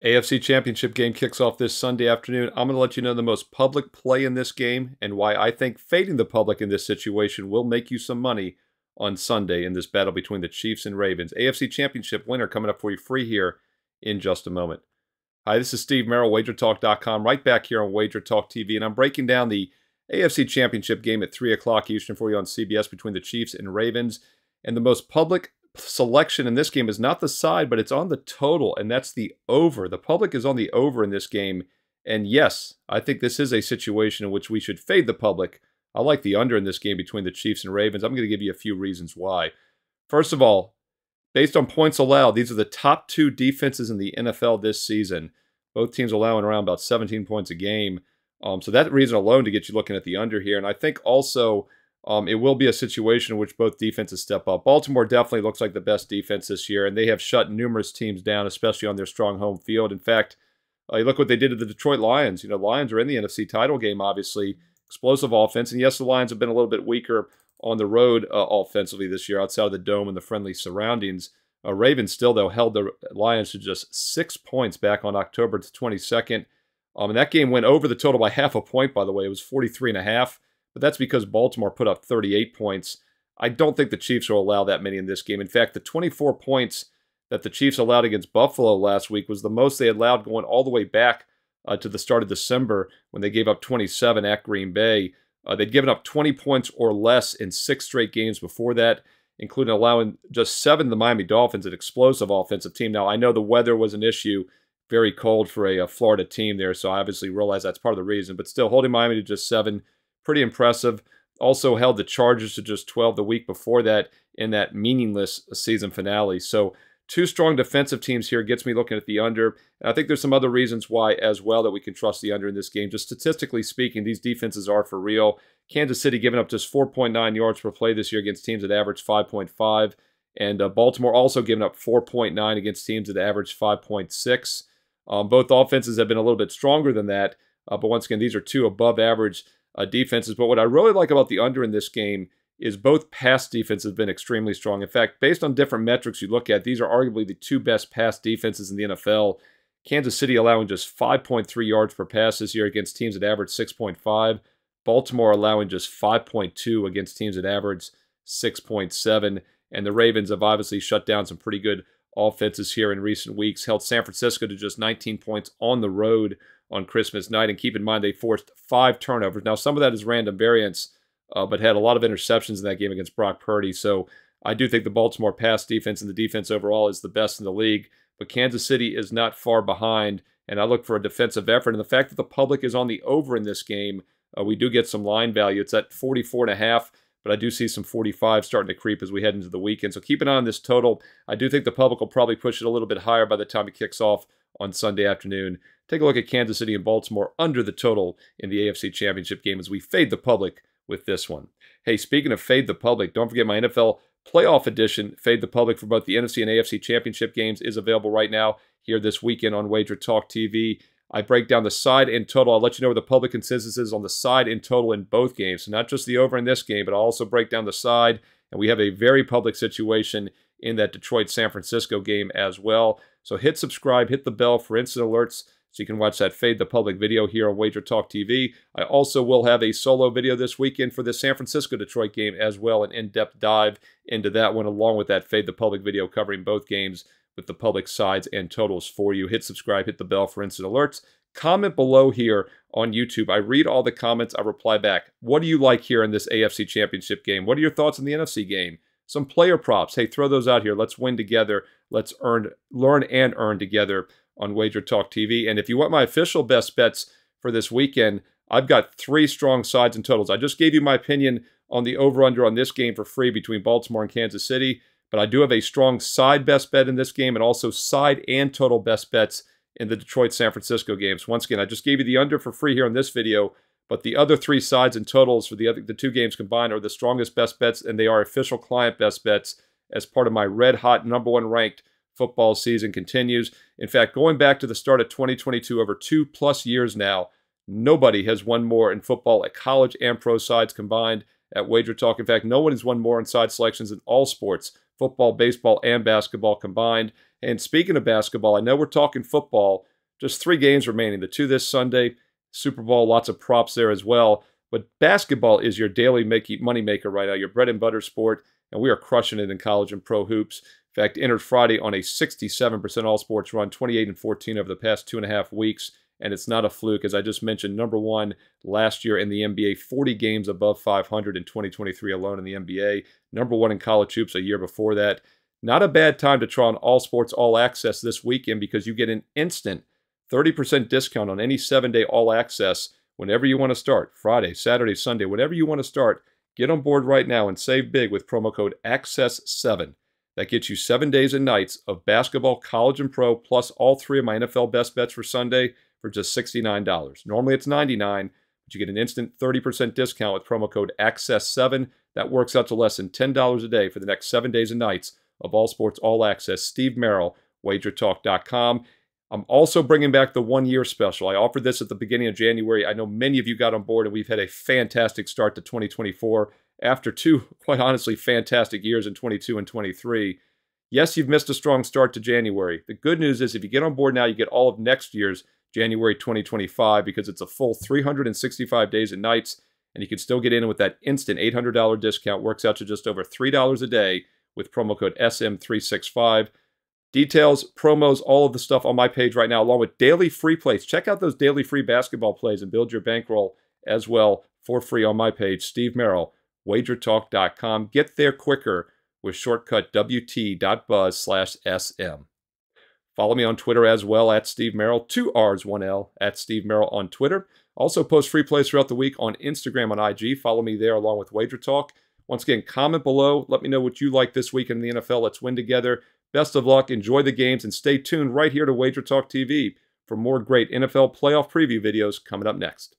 AFC Championship game kicks off this Sunday afternoon. I'm going to let you know the most public play in this game and why I think fading the public in this situation will make you some money on Sunday in this battle between the Chiefs and Ravens. AFC Championship winner coming up for you free here in just a moment. Hi, this is Steve Merril, WagerTalk.com, right back here on Wager Talk TV, and I'm breaking down the AFC Championship game at 3 o'clock Eastern for you on CBS between the Chiefs and Ravens. And the most public selection in this game is not the side, but it's on the total, and that's the over. The public is on the over in this game, and yes, I think this is a situation in which we should fade the public. I like the under in this game between the Chiefs and Ravens. I'm going to give you a few reasons why. First of all, based on points allowed, these are the top two defenses in the NFL this season. Both teams allowing around about 17 points a game. So that reason alone to get you looking at the under here. And I think also it will be a situation in which both defenses step up. Baltimore definitely looks like the best defense this year, and they have shut numerous teams down, especially on their strong home field. In fact, you look what they did to the Detroit Lions. You know, Lions are in the NFC title game, obviously. Explosive offense. And yes, the Lions have been a little bit weaker on the road offensively this year outside of the dome and the friendly surroundings. Ravens still, though, held the Lions to just 6 points back on October 22nd. And that game went over the total by half a point, by the way. It was 43.5, but that's because Baltimore put up 38 points. I don't think the Chiefs will allow that many in this game. In fact, the 24 points that the Chiefs allowed against Buffalo last week was the most they had allowed going all the way back to the start of December when they gave up 27 at Green Bay. They'd given up 20 points or less in 6 straight games before that, including allowing just 7 to the Miami Dolphins, an explosive offensive team. Now, I know the weather was an issue, very cold for a Florida team there, so I obviously realize that's part of the reason. But still, holding Miami to just 7, pretty impressive. Also held the Chargers to just 12 the week before that in that meaningless season finale. So 2 strong defensive teams here gets me looking at the under. And I think there's some other reasons why as well that we can trust the under in this game. Just statistically speaking, these defenses are for real. Kansas City giving up just 4.9 yards per play this year against teams that average 5.5. And Baltimore also giving up 4.9 against teams that average 5.6. Both offenses have been a little bit stronger than that. But once again, these are 2 above average defenses. But what I really like about the under in this game is both pass defenses have been extremely strong. In fact, based on different metrics you look at, these are arguably the 2 best pass defenses in the NFL. Kansas City allowing just 5.3 yards per pass this year against teams that average 6.5. Baltimore allowing just 5.2 against teams that average 6.7. And the Ravens have obviously shut down some pretty good offenses here in recent weeks. Held San Francisco to just 19 points on the road on Christmas night. And keep in mind, they forced 5 turnovers. Now, some of that is random variance, but had a lot of interceptions in that game against Brock Purdy. So I do think the Baltimore pass defense and the defense overall is the best in the league. But Kansas City is not far behind, and I look for a defensive effort. And the fact that the public is on the over in this game, we do get some line value. It's at 44.5, but I do see some 45 starting to creep as we head into the weekend. So keep an eye on this total. I do think the public will probably push it a little bit higher by the time it kicks off on Sunday afternoon. Take a look at Kansas City and Baltimore under the total in the AFC Championship game as we fade the public with this one. Hey, speaking of fade the public, don't forget my NFL Playoff Edition, Fade the Public for both the NFC and AFC Championship games is available right now here this weekend on Wager Talk TV. I break down the side and total. I'll let you know where the public consensus is on the side and total in both games. So not just the over in this game, but I'll also break down the side. And we have a very public situation in that Detroit-San Francisco game as well. So hit subscribe, hit the bell for instant alerts so you can watch that Fade the Public video here on Wager Talk TV. I also will have a solo video this weekend for the San Francisco-Detroit game as well, an in-depth dive into that one along with that Fade the Public video covering both games with the public sides and totals for you. Hit subscribe, hit the bell for instant alerts. Comment below here on YouTube. I read all the comments. I reply back. What do you like here in this AFC Championship game? What are your thoughts on the NFC game? Some player props. Hey, throw those out here. Let's win together. Let's learn and earn together on Wager Talk TV. And if you want my official best bets for this weekend, I've got 3 strong sides and totals. I just gave you my opinion on the over-under on this game for free between Baltimore and Kansas City. But I do have a strong side best bet in this game and also side and total best bets in the Detroit-San Francisco games. Once again, I just gave you the under for free here on this video, but the other 3 sides and totals for the 2 games combined are the strongest best bets, and they are official client best bets as part of my red-hot #1 ranked football season continues. In fact, going back to the start of 2022, over 2+ years now, nobody has won more in football at college and pro sides combined at Wager Talk. In fact, no one has won more in side selections in all sports, football, baseball, and basketball combined. And speaking of basketball, I know we're talking football, Just 3 games remaining. The 2 this Sunday, Super Bowl, lots of props there as well. But basketball is your daily moneymaker right now, your bread and butter sport, and we are crushing it in college and pro hoops. In fact, entered Friday on a 67% all-sports run, 28-14 over the past 2.5 weeks. And it's not a fluke. As I just mentioned, #1 last year in the NBA, 40 games above 500 in 2023 alone in the NBA. #1 in college hoops a year before that. Not a bad time to try on All Sports All Access this weekend because you get an instant 30% discount on any 7-day All Access whenever you want to start. Friday, Saturday, Sunday, whenever you want to start. Get on board right now and save big with promo code ACCESS7. That gets you 7 days and nights of basketball, college, and pro, plus all 3 of my NFL best bets for Sunday for just $69. Normally it's $99, but you get an instant 30% discount with promo code ACCESS7. That works out to less than $10 a day for the next 7 days and nights of All Sports All Access. Steve Merril, WagerTalk.com. I'm also bringing back the 1-year special. I offered this at the beginning of January. I know many of you got on board, and we've had a fantastic start to 2024 after 2, quite honestly, fantastic years in 22 and 23. Yes, you've missed a strong start to January. The good news is if you get on board now, you get all of next year's January 2025 because it's a full 365 days and nights, and you can still get in with that instant $800 discount. Works out to just over $3 a day with promo code SM365. Details, promos, all of the stuff on my page right now, along with daily free plays. Check out those daily free basketball plays and build your bankroll as well for free on my page, Steve Merril, WagerTalk.com. Get there quicker with shortcut WT.buzz/SM. Follow me on Twitter as well, at Steve Merril, 2 R's, 1 L, at Steve Merril on Twitter. Also post free plays throughout the week on Instagram and IG. Follow me there along with Wager Talk. Once again, comment below. Let me know what you like this week in the NFL. Let's win together. Best of luck. Enjoy the games, and stay tuned right here to Wager Talk TV for more great NFL playoff preview videos coming up next.